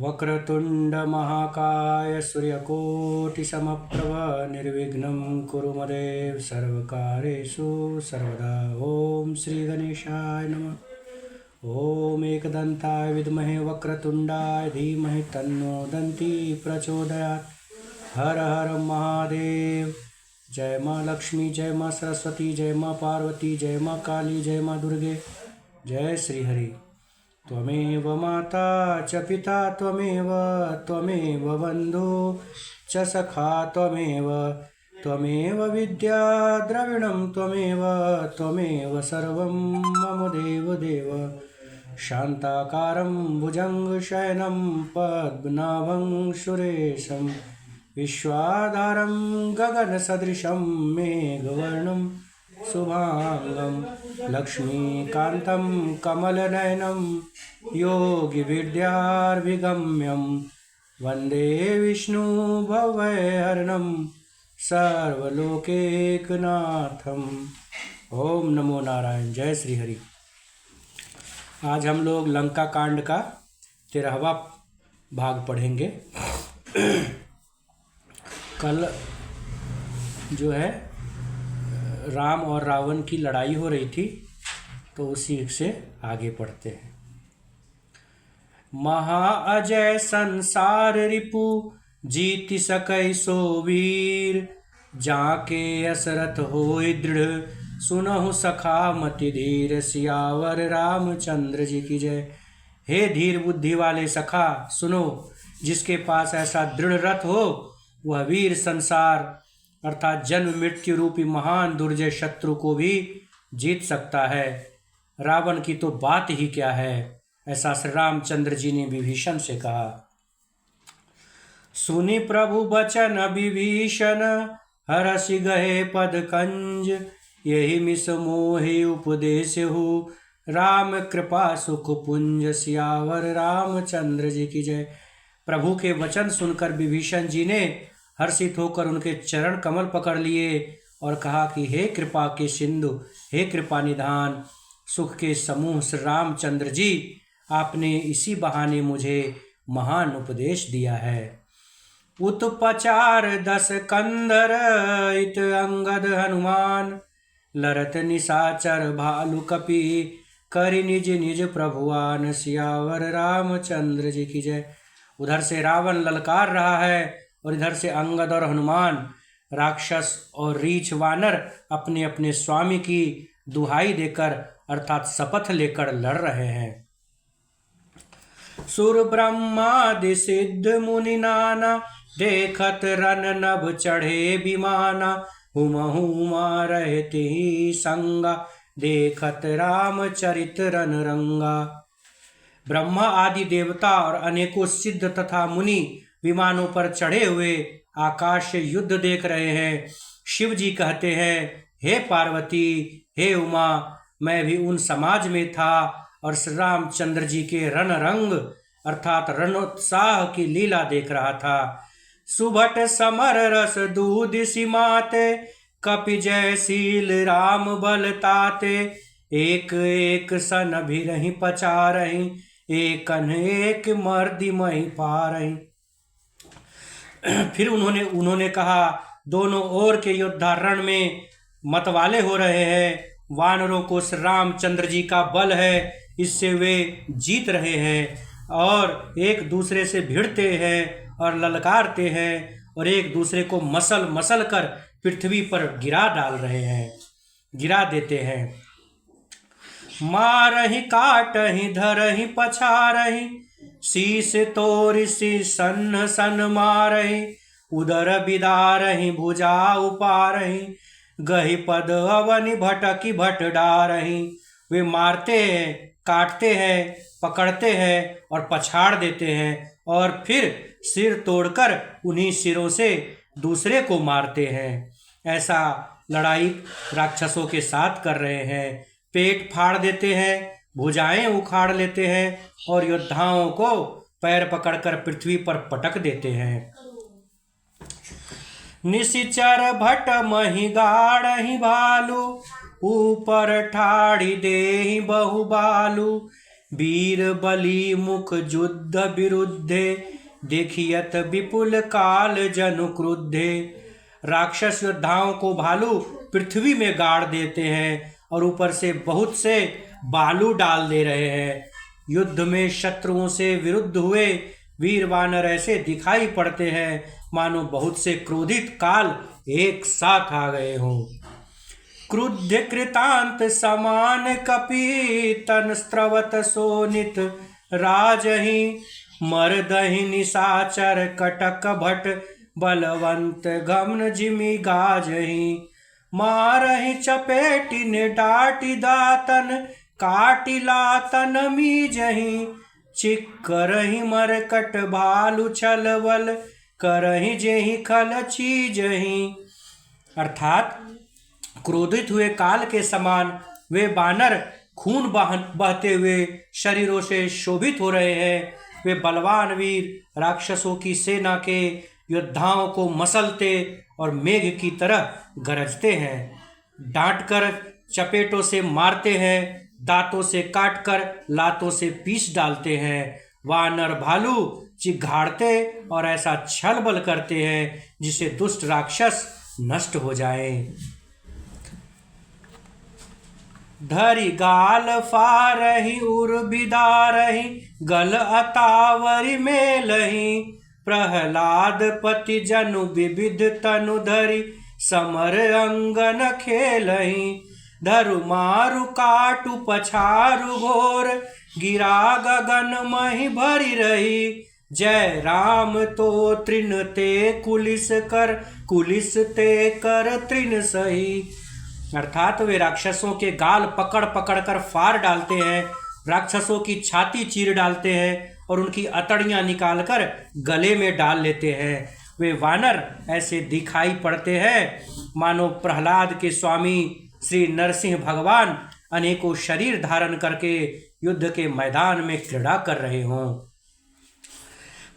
वक्रतुंड महाकाय सूर्यकोटिसमप्रभ निर्विघ्नं कुरु मदेव सर्वकार्येषु सर्वदा। ओम श्री गणेशाय नमः। ओम एकदंताय विद्महे वक्रतुंडाय धीमहि तन्नो दन्ती प्रचोदयात्। हर हर महादेव। जय माँ लक्ष्मी, जय माँ सरस्वती, जय माँ पार्वती, जय माँ काली, जय माँ दुर्गे। जय श्री हरि। त्वमेव माता च पिता त्वमेव, त्वमेव बन्धु च सखा त्वमेव, त्वमेव विद्या द्रविणं त्वमेव, त्वमेव सर्वं मम देवदेव। शान्ताकारं भुजङ्गशयनं पद्मनाभं सुरेशं, विश्वाधारं गगनसदृशं मेघवर्णं शुभांगं, लक्ष्मीकान्तं कमलनयनं योगिविद्यार्भिगम्यं, वन्दे विष्णुभवैहरणं सर्वलोकैकनाथम्। ओम नमो नारायण। जय श्री हरि। आज हम लोग लंका कांड का 13वां भाग पढ़ेंगे। कल जो है राम और रावण की लड़ाई हो रही थी, तो उसी से आगे पढ़ते हैं। महाअजय संसार रिपु, जीति सकै सो वीर, जाके असरथ होय दृढ़, सुनहु सखा मति धीर। सियावर रामचंद्र जी की जय। हे धीर बुद्धि वाले सखा, सुनो, जिसके पास ऐसा दृढ़ रथ हो वह वीर संसार अर्थात जन्म मृत्यु रूपी महान दुर्जय शत्रु को भी जीत सकता है। रावण की तो बात ही क्या है, ऐसा श्री रामचंद्र जी ने विभीषण से कहा। सुनि प्रभु बचन विभीषण, हरसि गहे पद कंज, यही मिस मोहि उपदेश हो, राम कृपा सुख पुंज। सियावर रामचंद्र जी की जय। प्रभु के वचन सुनकर विभीषण जी ने हर्षित होकर उनके चरण कमल पकड़ लिए और कहा कि हे कृपा के सिंधु, हे कृपा निधान, सुख के समूह श्री रामचंद्र जी, आपने इसी बहाने मुझे महान उपदेश दिया है। उत्पचार 10 कंधर, इत अंगद हनुमान, लरत निशाचर भालु कपि, करि निज निज प्रभुआन। सियावर रामचंद्र जी की जय। उधर से रावण ललकार रहा है और इधर से अंगद और हनुमान, राक्षस और रीछ वानर अपने अपने स्वामी की दुहाई देकर अर्थात शपथ लेकर लड़ रहे हैं। सुर ब्रह्मादि सिद्ध मुनि नाना, देखत रन नभ चढ़े विमाना, हुमहु मारहि तिहि संगा, देखत रामचरित रन रंगा। ब्रह्मा आदि देवता और अनेकों सिद्ध तथा मुनि विमानों पर चढ़े हुए आकाश से युद्ध देख रहे हैं। शिव जी कहते हैं, हे पार्वती, हे उमा, मैं भी उन समाज में था और श्री रामचंद्र जी के रणरंग अर्थात रणोत्साह की लीला देख रहा था। सुभट समर रस दूध सिमाते, कपि जयशील राम बल ताते, एक एक सन भी रही पचा रही, एक एक मर्दी मही पा रही। फिर उन्होंने कहा, दोनों ओर के योद्धा रण में मतवाले हो रहे हैं। वानरों को श्री रामचंद्र जी का बल है, इससे वे जीत रहे हैं और एक दूसरे से भिड़ते हैं और ललकारते हैं और एक दूसरे को मसल मसल कर पृथ्वी पर गिरा देते हैं। मारहि काटहि धरहि पछारहि, शीस तोरि सन्न सन मारहि, उदर बिदारहि भुजा उपारहि, गहि पद अवनि भटकी भट डारहि। वे मारते हैं, काटते हैं, पकड़ते हैं और पछाड़ देते हैं और फिर सिर तोड़कर उन्हीं सिरों से दूसरे को मारते हैं। ऐसा लड़ाई राक्षसों के साथ कर रहे हैं। पेट फाड़ देते हैं, भुजाएं उखाड़ लेते हैं और योद्धाओं को पैर पकड़कर पृथ्वी पर पटक देते हैं। निशिचर भट मही गाड़हि भालू, ऊपर ठाड़ी देहि बहु बालू, वीर बलि मुख युद्ध विरुद्धे देखियत विपुल काल जनु क्रुद्धे। राक्षस योद्धाओं को भालू पृथ्वी में गाड़ देते हैं और ऊपर से बहुत से बालू डाल दे रहे हैं। युद्ध में शत्रुओं से विरुद्ध हुए वीर वानर ऐसे दिखाई पड़ते हैं मानो बहुत से क्रोधित काल एक साथ आ गए हों। क्रुद्ध कृतांत समान कपि तन स्त्रवत सोनित राजहि। मरदहि निशाचर कटक भट बलवंत गमन जिमि गाजहि। मारहि चपेटिन डाटि दातन काटि लातन मीजहि। चिक करहि मरकट भालू छल बल करहि जेहि खल चीजहि। अर्थात क्रोधित हुए काल के समान वे बानर खून बहते हुए शरीरों से शोभित हो रहे हैं। वे बलवान वीर राक्षसों की सेना के योद्धाओं को मसलते और मेघ की तरह गरजते हैं। डांटकर चपेटों से मारते हैं, दांतों से काटकर लातों से पीस डालते हैं। वानर भालू चिघाड़ते और ऐसा छल बल करते हैं जिससे दुष्ट राक्षस नष्ट हो जाए। धरि गाल फारहि उर बिदारहि गल अतावरि मेलहि। प्रहलाद पति जनु विविध तनु धरि समर अंगन खेलहि। धरु मारु काटु पछारु घोर गिरा गगन महि भरि रही। जय राम तो तृण ते कुलिस ते कर तृण सही। अर्थात वे राक्षसों के गाल पकड़ पकड़ कर फाड़ डालते हैं, राक्षसों की छाती चीर डालते हैं और उनकी अतड़ियाँ निकालकर गले में डाल लेते हैं। वे वानर ऐसे दिखाई पड़ते हैं मानो प्रहलाद के स्वामी श्री नरसिंह भगवान अनेकों शरीर धारण करके युद्ध के मैदान में क्रीड़ा कर रहे हों।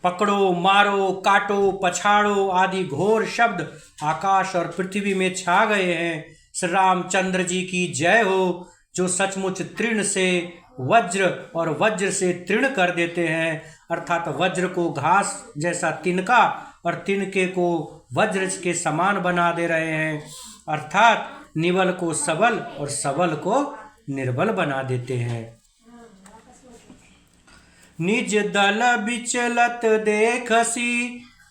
पकड़ो, मारो, काटो, पछाड़ो आदि घोर शब्द आकाश और पृथ्वी में छा गए हैं। श्री रामचंद्र जी की जय हो, जो सचमुच तृण से वज्र और वज्र से तृण कर देते हैं। अर्थात वज्र को घास जैसा तिनका और तिनके को वज्र के समान बना दे रहे हैं। अर्थात निबल को सबल और सबल को निर्बल बना देते हैं। निज दल बिचलत देखसी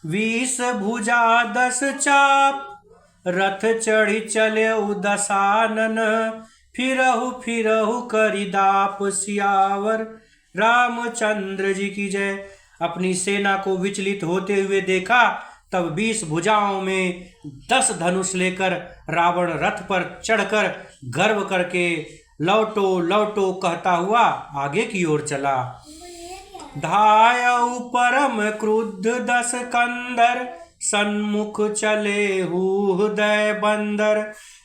20 भुजा 10 चाप। रथ चढ़ी चले दसानन फिरहु फिरहु करिदाप सियावर। रामचंद्र जी की जय। अपनी सेना को विचलित होते हुए देखा तब 20 भुजाओं में 10 धनुष लेकर रावण रथ पर चढ़कर गर्व करके लौटो लौटो कहता हुआ आगे की ओर चला। धायउ परम क्रुद्ध 10 कंदर सन्मुख चले हृदय बंदर।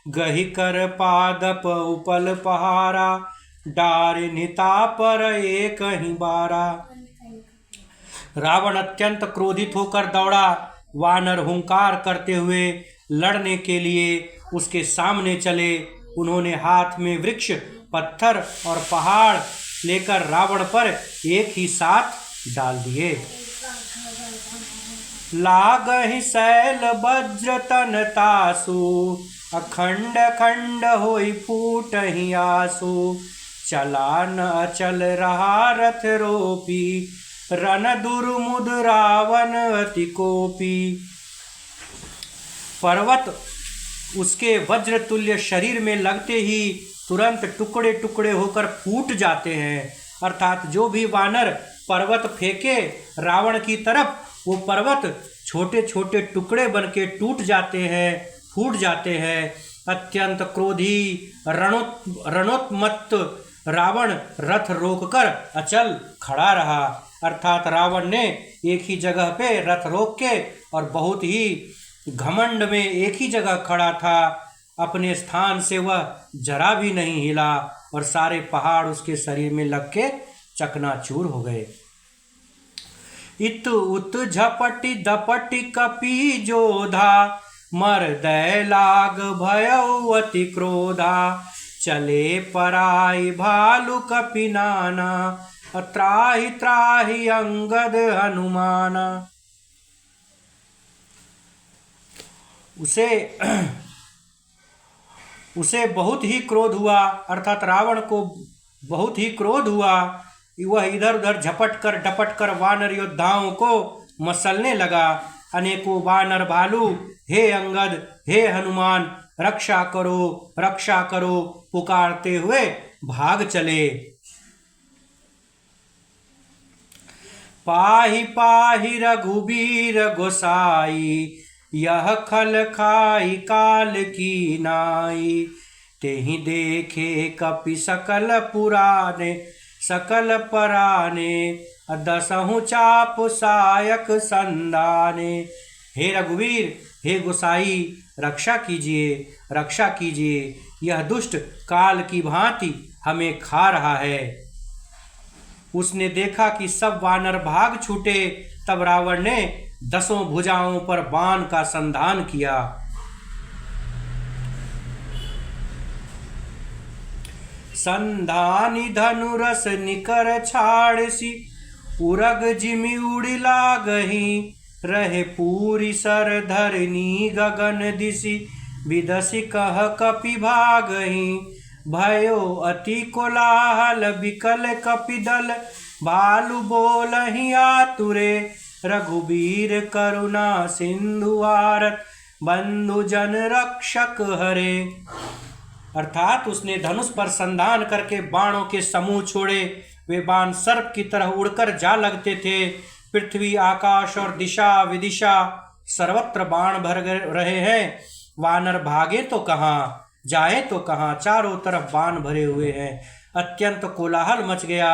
गहि कर पादप उपल पहारा डारि निता पर एक ही बारा। रावण अत्यंत क्रोधित होकर दौड़ा। वानर हुंकार करते हुए लड़ने के लिए उसके सामने चले। उन्होंने हाथ में वृक्ष, पत्थर और पहाड़ लेकर रावण पर एक ही साथ डाल दिए। लागहि शैल वज्र तन तासु अखंड खंड होई फूटहि आसु। चला न अचल रहा रथ रोपी रन दुर्मुद रावण अति कोपी। पर्वत उसके वज्र तुल्य शरीर में लगते ही तुरंत टुकड़े टुकड़े होकर फूट जाते हैं। अर्थात जो भी वानर पर्वत फेंके रावण की तरफ, वो पर्वत छोटे छोटे टुकड़े बनके टूट जाते हैं, फूट जाते हैं। अत्यंत क्रोधी रणोत्मत्त रावण रथ रोककर अचल खड़ा रहा। अर्थात रावण ने एक ही जगह पे रथ रोक के और बहुत ही घमंड में एक ही जगह खड़ा था। अपने स्थान से वह जरा भी नहीं हिला और सारे पहाड़ उसके शरीर में लग के चकनाचूर हो गए। इत उत झपटी दपटी कपि जोधा मर दय लाग भयउ अति क्रोधा। चले पराई भालु कपि नाना, त्राहि त्राहि अंगद हनुमाना। उसे बहुत ही क्रोध हुआ, अर्थात रावण को बहुत ही क्रोध हुआ। वह इधर उधर झपट कर डपट कर वानर योद्धाओं को मसलने लगा। अनेकों वानर भालू हे अंगद, हे हनुमान, रक्षा करो पुकारते हुए भाग चले। पाहि पाहि रघुबीर गोसाई, यह खल खाई काल की नाई। तेहि देखे कपि सकल पुराने, सकल पराने, दसहु चाप सायक संदाने। हे रघुवीर, हे गोसाई, रक्षा कीजिए, यह दुष्ट काल की भांति हमें खा रहा है। उसने देखा कि सब वानर भाग छूटे, तब रावण ने 10 भुजाओं पर बाण का संधान किया। संधानी धनुरस निकर छाड़सी, उरग जिमि उड़ि लागहि। रहे पूरी सर धरनी गगन दिशि, बिदसि कह कपि भागहि। भयो अति कोलाहल विकल कपिदल, भालु बोलहि आतुरे। रघुबीर करुणा सिंधु आरत, बंधु जन रक्षक हरे। अर्थात उसने धनुष पर संधान करके बाणों के समूह छोड़े। वे बाण सर्प की तरह उड़कर जा लगते थे। पृथ्वी, आकाश और दिशा विदिशा सर्वत्र बाण भर रहे हैं। वानर भागे तो कहाँ, जाए तो कहाँ, चारों तरफ बाण भरे हुए हैं। अत्यंत कोलाहल मच गया।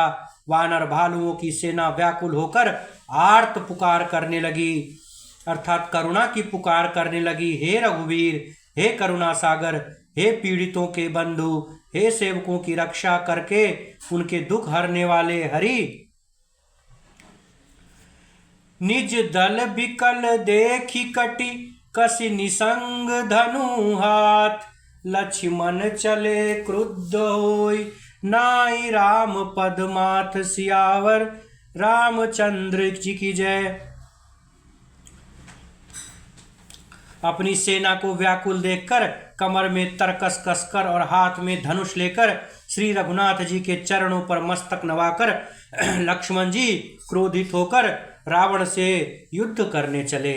वानर भालुओं की सेना व्याकुल होकर आर्त पुकार करने लगी, अर्थात करुणा की पुकार करने लगी। हे रघुवीर, हे करुणा सागर, हे पीड़ितों के बंधु, हे सेवकों की रक्षा करके उनके दुख हरने वाले हरि। निज दल बिकल देखी कटी, कसी निसंग धनु हाथ। लक्ष्मण चले क्रुद्ध होई, नाई राम पद माथ। सियावर रामचंद्र जी की जय। अपनी सेना को व्याकुल देखकर, कमर में तरकस कसकर और हाथ में धनुष लेकर श्री रघुनाथ जी के चरणों पर मस्तक नवाकर लक्ष्मण जी क्रोधित होकर रावण से युद्ध करने चले।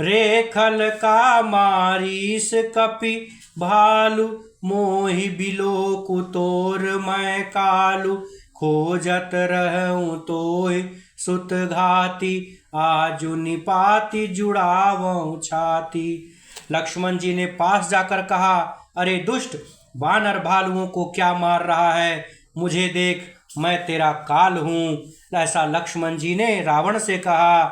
रेखल का मारीस कपि भालु, मोहि बिलो कुतोर मैं कालू। खोजत रहूं तोहि सुत घाती, आजु निपाति जुड़ावों छाती। लक्ष्मण जी ने पास जाकर कहा, अरे दुष्ट, वानर भालुओं को क्या मार रहा है? मुझे देख, मैं तेरा काल हूँ। ऐसा लक्ष्मण जी ने रावण से कहा।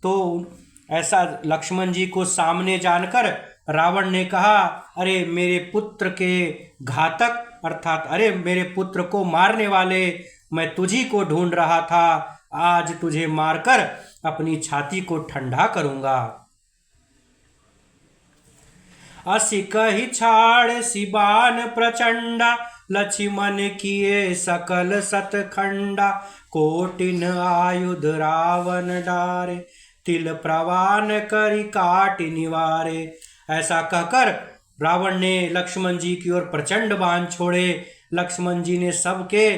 तो ऐसा लक्ष्मण जी को सामने जानकर रावण ने कहा, अरे मेरे पुत्र के घातक, अर्थात अरे मेरे पुत्र को मारने वाले, मैं तुझी को ढूंढ रहा था। आज तुझे मारकर अपनी छाती को ठंडा करूंगा। असि कहि छाड़ सिबान प्रचंडा, लक्ष्मण किए सकल सतखंडा। कोटिन आयुध रावण डारे, तिल प्रवान करि काटि निवारे। ऐसा कहकर रावण ने लक्ष्मण जी की ओर प्रचंड बाण छोड़े। लक्ष्मण जी ने सबके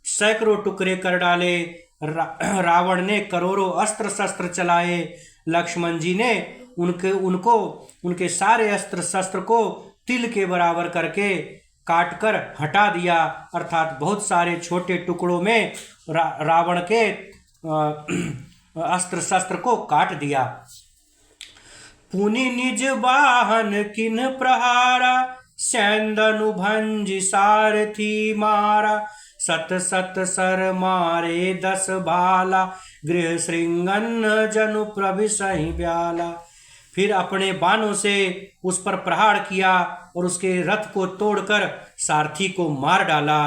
सैकड़ों टुकड़े कर डाले। रावण ने करोड़ों अस्त्र शस्त्र चलाए। लक्ष्मण जी ने उनके सारे अस्त्र शस्त्र को तिल के बराबर करके काटकर हटा दिया, अर्थात बहुत सारे छोटे टुकड़ों में रावण के अस्त्र शस्त्र को काट दिया। पुनि निज वाहन किन प्रहारा, सैंदनु भंज सारथी मारा। सत सत सर मारे 10 भाला, गृह श्रृंगन जनु प्रविशहि ब्याला। फिर अपने बाणों से उस पर प्रहार किया और उसके रथ को तोड़कर सारथी को मार डाला।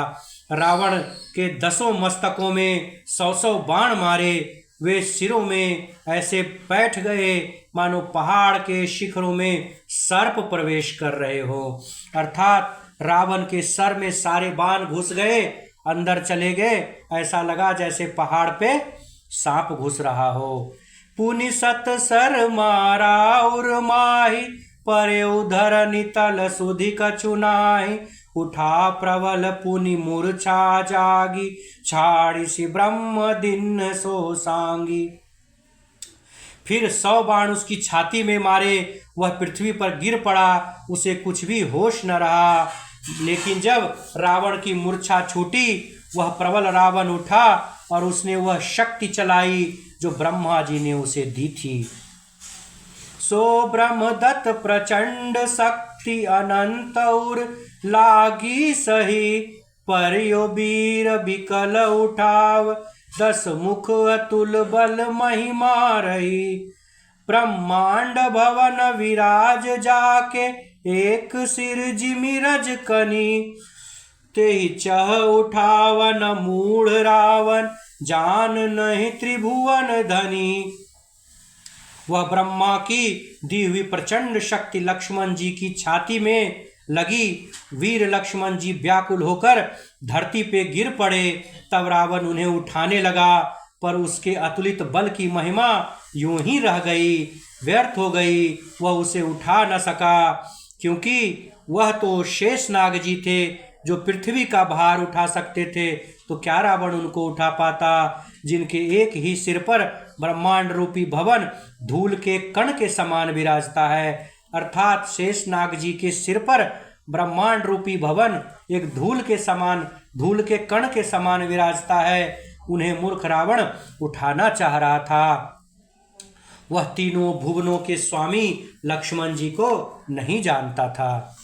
रावण के 10 मस्तकों में 100 बाण मारे। वे सिरों में ऐसे बैठ गए मानो पहाड़ के शिखरों में सर्प प्रवेश कर रहे हो। अर्थात रावण के सर में सारे बाण घुस गए, अंदर चले गए। ऐसा लगा जैसे पहाड़ पे सांप घुस रहा हो। पुनि सत सर मारा उर माही, परे उधर नितल सुधि कछु नाहि। उठा प्रबल पुनि मूर्छा जागी, छाड़िसि ब्रह्म दिन सो सांगी। फिर 100 बाण उसकी छाती में मारे, वह पृथ्वी पर गिर पड़ा, उसे कुछ भी होश न रहा। लेकिन जब रावण की मूर्छा छूटी, वह प्रबल रावण उठा और उसने वह शक्ति चलाई जो ब्रह्मा जी ने उसे दी थी। सो ब्रह्मदत्त प्रचंड शक्ति अनंत उर, लागी सही परियो वीर विकल उठाव। 10 मुख अतुल बल महिमा रही, ब्रह्मांड भवन विराज जाके। एक सिर जिमि रज कनी, तेहि चह उठावन मूढ़ रावण। जान नहीं त्रिभुवन धनी। वह ब्रह्मा की दी हुई प्रचंड शक्ति लक्ष्मण जी की छाती में लगी। वीर लक्ष्मण जी व्याकुल होकर धरती पे गिर पड़े। तब रावण उन्हें उठाने लगा, पर उसके अतुलित बल की महिमा यूं ही रह गई, व्यर्थ हो गई। वह उसे उठा न सका, क्योंकि वह तो शेषनाग जी थे जो पृथ्वी का भार उठा सकते थे। तो क्या रावण उनको उठा पाता, जिनके एक ही सिर पर ब्रह्मांड रूपी भवन धूल के कण के समान विराजता है। अर्थात शेषनाग जी के सिर पर ब्रह्मांड रूपी भवन एक धूल के कण के समान विराजता है। उन्हें मूर्ख रावण उठाना चाह रहा था। वह तीनों भुवनों के स्वामी लक्ष्मण जी को नहीं जानता था।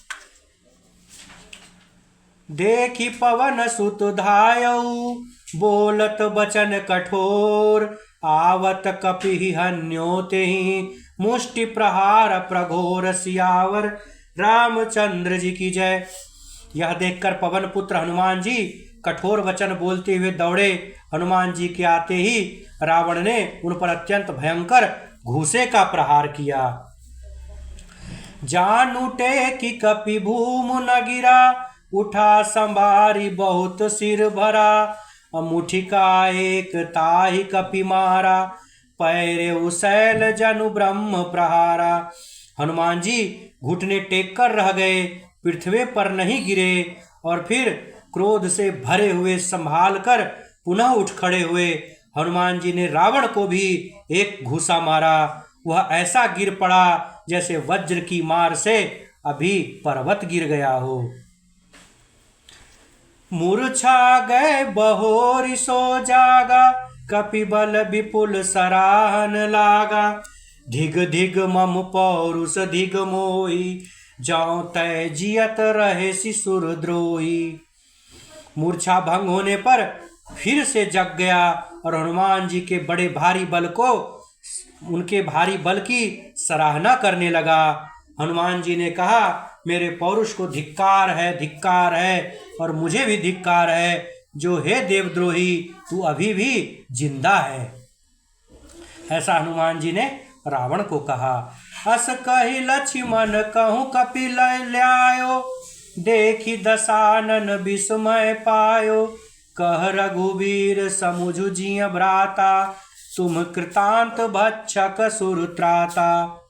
देखी पवन सुत धायऊ, बोलत बचन कठोर। आवत कपि हन्यो तेहि, मुष्टि प्रहार प्रघोर। सियावर रामचंद्र जी की जय। यह देखकर पवन पुत्र हनुमान जी कठोर वचन बोलते हुए दौड़े। हनुमान जी के आते ही रावण ने उन पर अत्यंत भयंकर घूसे का प्रहार किया। जान उठे कि कपि भूमि न गिरा, उठा संभारी बहुत सिर भरा। मुठि का एक ताहि कपि मारा, पैरे उशैल जनु ब्रह्म प्रहारा। हनुमान जी घुटने टेक कर रह गए, पृथ्वी पर नहीं गिरे। और फिर क्रोध से भरे हुए संभाल कर पुनः उठ खड़े हुए। हनुमान जी ने रावण को भी एक घूसा मारा। वह ऐसा गिर पड़ा जैसे वज्र की मार से अभी पर्वत गिर गया हो। मूर्छा गए बहोरी सो जागा, कपि बल विपुल सराहन लागा। धिग धिग मम पौरुष धिग मोही, जाऊं तय जियत रहे शिशुर द्रोही। मूर्छा भंग होने पर फिर से जग गया और हनुमान जी के बड़े भारी बल को, उनके भारी बल की सराहना करने लगा। हनुमान जी ने कहा, मेरे पौरुष को धिक्कार है और मुझे भी धिक्कार है, जो हे देवद्रोही तू अभी भी जिंदा है। ऐसा हनुमान जी ने रावण को कहा। अस कहि लक्ष्मण कहूँ कपि ल्यायो, देखी दशानन विस्मय पायो। कह रघुवीर समुझु जिय भ्राता, तुम कृतांत भक्षक सुरत्राता।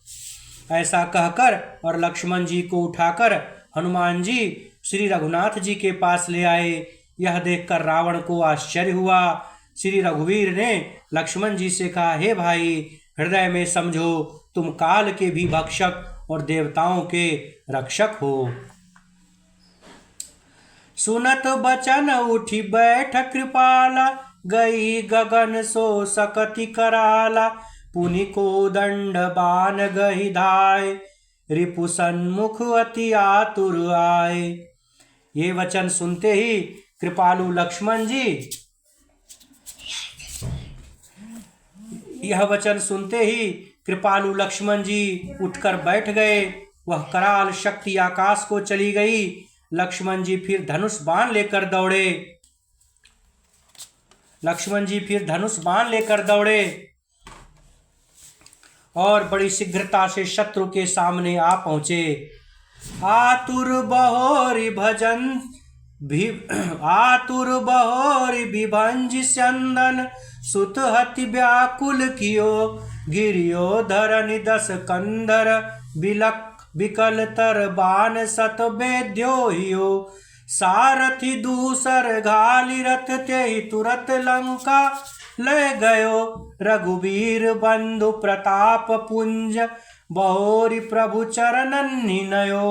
ऐसा कहकर और लक्ष्मण जी को उठाकर हनुमान जी श्री रघुनाथ जी के पास ले आए। यह देखकर रावण को आश्चर्य हुआ। श्री रघुवीर ने लक्ष्मण जी से कहा, हे भाई, हृदय में समझो, तुम काल के भी भक्षक और देवताओं के रक्षक हो। सुनत बचन उठी बैठ कृपाला, गई गगन सो सकति कराला। पुनि को दंड बान गहि धाय, रिपु सन्मुख अति आतुर आए। ये वचन सुनते ही कृपालु लक्ष्मण जी, यह वचन सुनते ही कृपालु लक्ष्मण जी उठकर बैठ गए। वह कराल शक्ति आकाश को चली गई। लक्ष्मण जी फिर धनुष बाण लेकर दौड़े और बड़ी शीघ्रता से शत्रु के सामने आ पहुंचे। आतुर बहोरि भजन भी आतुर बहोरि विभंज स्यंदन सुत हति व्याकुल कियो गिरियो धरनि दस कंधर बिलक बिकल तर बान सत बेद्यो हियो सारथि दूसर घाली रथ तेहि तुरत लंका ले गयो रघुवीर बंधु प्रताप पुंज बहोरि प्रभु चरणन निनयो।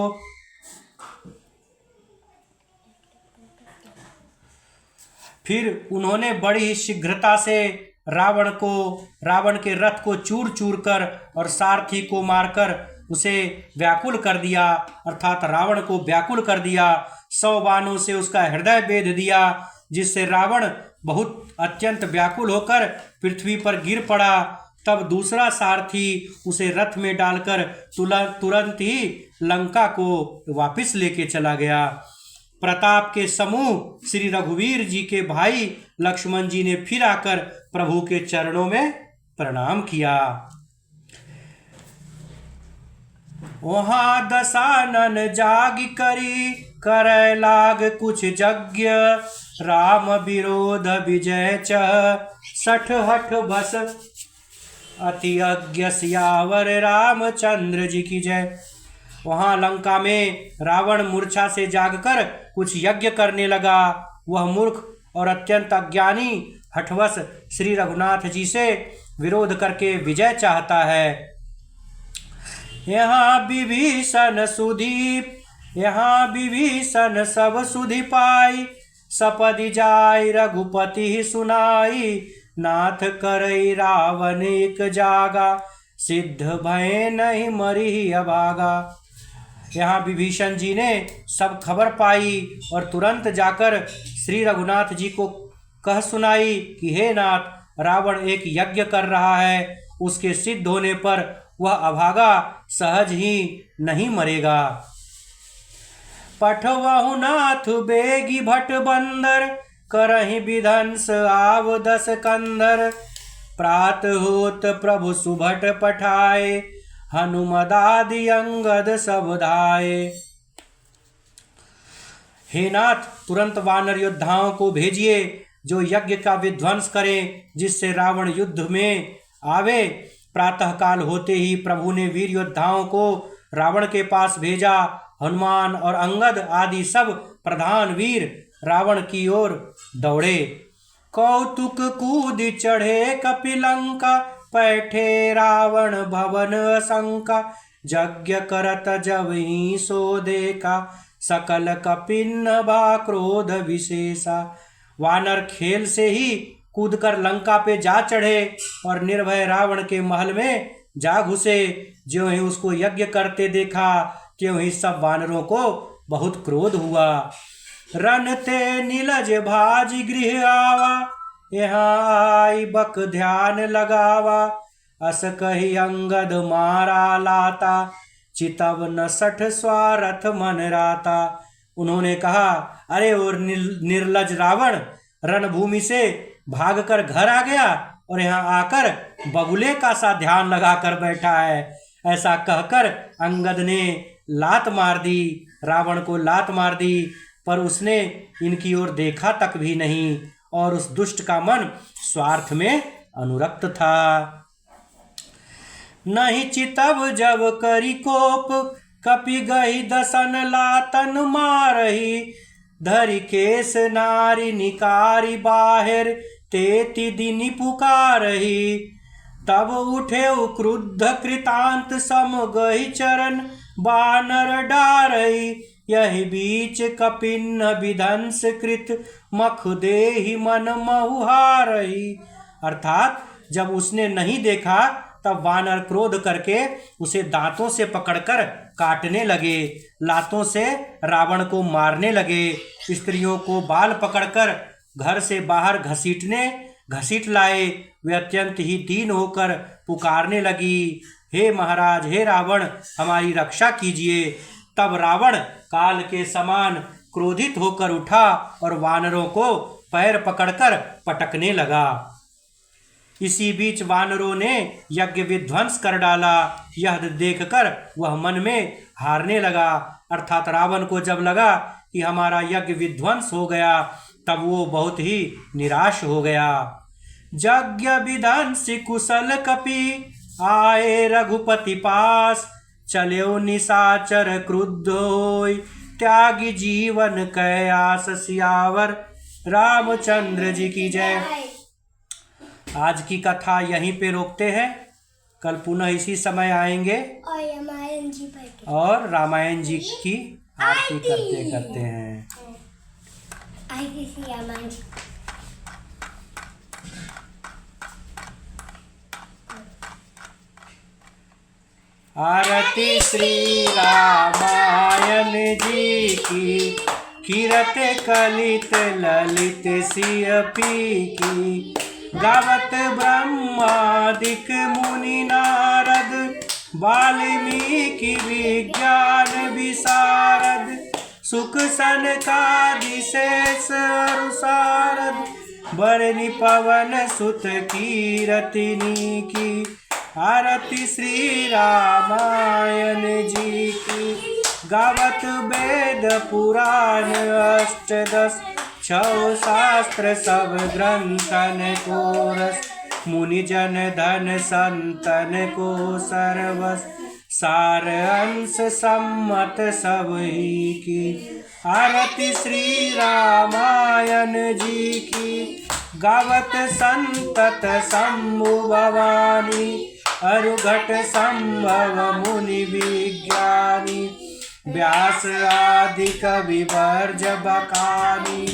फिर उन्होंने बड़ी ही शीघ्रता से रावण के रथ को चूर चूर कर और सारथी को मारकर उसे व्याकुल कर दिया, अर्थात रावण को व्याकुल कर दिया। 100 बाणों से उसका हृदय बेध दिया, जिससे रावण बहुत अत्यंत व्याकुल होकर पृथ्वी पर गिर पड़ा। तब दूसरा सारथी उसे रथ में डालकर तुरंत ही लंका को वापस लेके चला गया। प्रताप के समूह श्री रघुवीर जी के भाई लक्ष्मण जी ने फिर आकर प्रभु के चरणों में प्रणाम किया। वहां दशानन जाग करी करे लाग कुछ यज्ञ राम विरोध विजय चह सठ हठ बस अति अज्ञ सियावर रामचंद्र जी की जय। वहां लंका में रावण मूर्छा से जागकर कुछ यज्ञ करने लगा। वह मूर्ख और अत्यंत अज्ञानी हठवश श्री रघुनाथ जी से विरोध करके विजय चाहता है। यहाँ विभीषण सब सुधि पाई सपदि जाय रघुपति सुनाई नाथ करई रावण एक जागा सिद्ध भय नहीं मरी अभागा। यहाँ विभीषण जी ने सब खबर पाई और तुरंत जाकर श्री रघुनाथ जी को कह सुनाई कि हे नाथ, रावण एक यज्ञ कर रहा है, उसके सिद्ध होने पर वह अभागा सहज ही नहीं मरेगा। पठवहु नाथ बेगी भट बंदर करहि विध्वंस आव दस कंधर प्रात होत प्रभु सुभट पठाए हनुमदादि अंगद सब धाये। हे नाथ, तुरंत वानर योद्धाओं को भेजिए जो यज्ञ का विध्वंस करें, जिससे रावण युद्ध में आवे। प्रातः काल होते ही प्रभु ने वीर योद्धाओं को रावण के पास भेजा। हनुमान और अंगद आदि सब प्रधान वीर रावण की ओर दौड़े। कौतुक कूद चढ़े कपिलंका पैठे रावण भवन असंका यज्ञ करत जवहीं सो देखा सकल कपिन्न बा क्रोध विशेषा। वानर खेल से ही कूदकर लंका पे जा चढ़े और निर्भय रावण के महल में जा घुसे। ज्यों ही उसको यज्ञ करते देखा त्यों ही सब वानरों को बहुत क्रोध हुआ। रन ते नीलज भाज गृह आवा यहाँ आई बक ध्यान लगावा अस कही अंगद मारा लाता चितव न सठ स्वारथ मन राता। उन्होंने कहा, अरे और निर्लज रावण रणभूमि से भागकर घर आ गया और यहाँ आकर बगुले का सा ध्यान लगाकर बैठा है। ऐसा कहकर अंगद ने लात मार दी, रावण को लात मार दी, पर उसने इनकी ओर देखा तक भी नहीं और उस दुष्ट का मन स्वार्थ में अनुरक्त था। नहीं चितव जब करी कोप कपि गई दसन लातन मारही धरि केस नारी निकारी बाहिर तेति दिनि पुकारही। तब उठे क्रुद्ध कृतांत सम गई चरण बानर डारही यही बीच कपिन्न विध्वंस कृत मख देहि मन महुहारही। अर्थात जब उसने नहीं देखा तब वानर क्रोध करके उसे दांतों से पकड़कर काटने लगे, लातों से रावण को मारने लगे, स्त्रियों को बाल पकड़कर घर से बाहर घसीट लाए। वे अत्यंत ही दीन होकर पुकारने लगी, हे महाराज, हे रावण, हमारी रक्षा कीजिए। तब रावण काल के समान क्रोधित होकर उठा और वानरों को पैर पकड़कर पटकने लगा। इसी बीच वानरों ने यज्ञ विध्वंस कर डाला। यह देखकर वह मन में हारने लगा। अर्थात रावण को जब लगा कि हमारा यज्ञ विध्वंस हो गया, तब वो बहुत ही निराश हो गया। यज्ञ विध्वंसी कुशल कपि, आए रघुपति पास। चल्यो निशाचर क्रुद्ध होय, त्यागी जीवन कै आस। सियावर रामचंद्र जी की जय। आज की कथा यहीं पे रोकते हैं। कल पुनः इसी समय आएंगे और रामायण जी की आरती करते हैं। आरती श्री रामायण जी की, कीरत कलित ललित सिय पीकी। गावत ब्रह्मादिक मुनि नारद, वाल्मीकि विज्ञान विशारद। सुख सनकादि शेष अरु सारद, बरनि पवन सुत कीरतिनी की। आरती श्री रामायण जी की, गावत वेद पुराण अष्टदश। छौ शास्त्र सब ग्रंथन को रस, मुनि जन धन संतन को सर्वस। सार अंश सम्मत सब ही की। आरती श्री रामायण जी की, गावत संतत शंभु भवानी। अरुघट संभव मुनि विज्ञानी, व्यास आदि कवि वर्ज बकानी।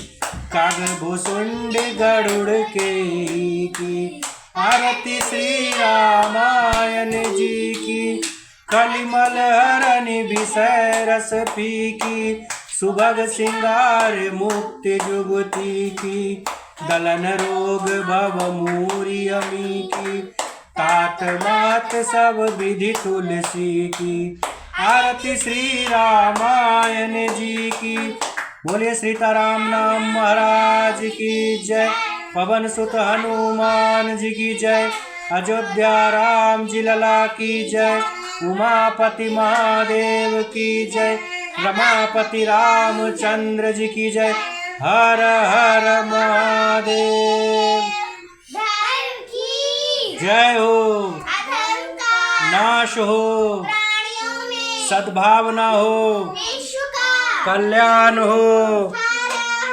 कागभुसुंड गरुड़ के की। आरती श्री रामायण जी की, कलिमल हरण विषय रस पीकी। सुभग सिंगार मुक्ति जुगति की, गलन रोग भव मूरी अमी की। तात मात सब विधि तुलसी की। आरती श्री रामायण जी की। बोले सीताराम नाम महाराज की जय। पवन सुत हनुमान जी की जय। अयोध्या राम जी लला की जय। उमापति महादेव की जय। रमापति रामचंद्र जी की जय। हर हर महादेव। जय हो, नाश हो, सद्भावना हो, कल्याण हो।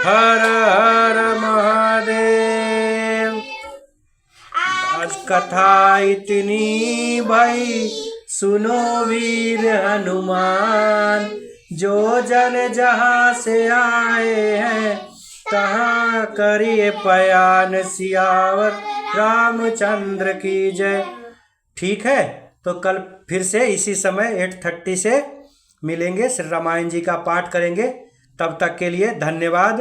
हर हर महादेव। आज कथा इतनी भई, सुनो वीर हनुमान। जो जन जहाँ से आए हैं, तहाँ करिए पयान। सियावर रामचंद्र की जय। ठीक है, तो कल फिर से इसी समय 8:30 से मिलेंगे। श्री रामायण जी का पाठ करेंगे। तब तक के लिए धन्यवाद।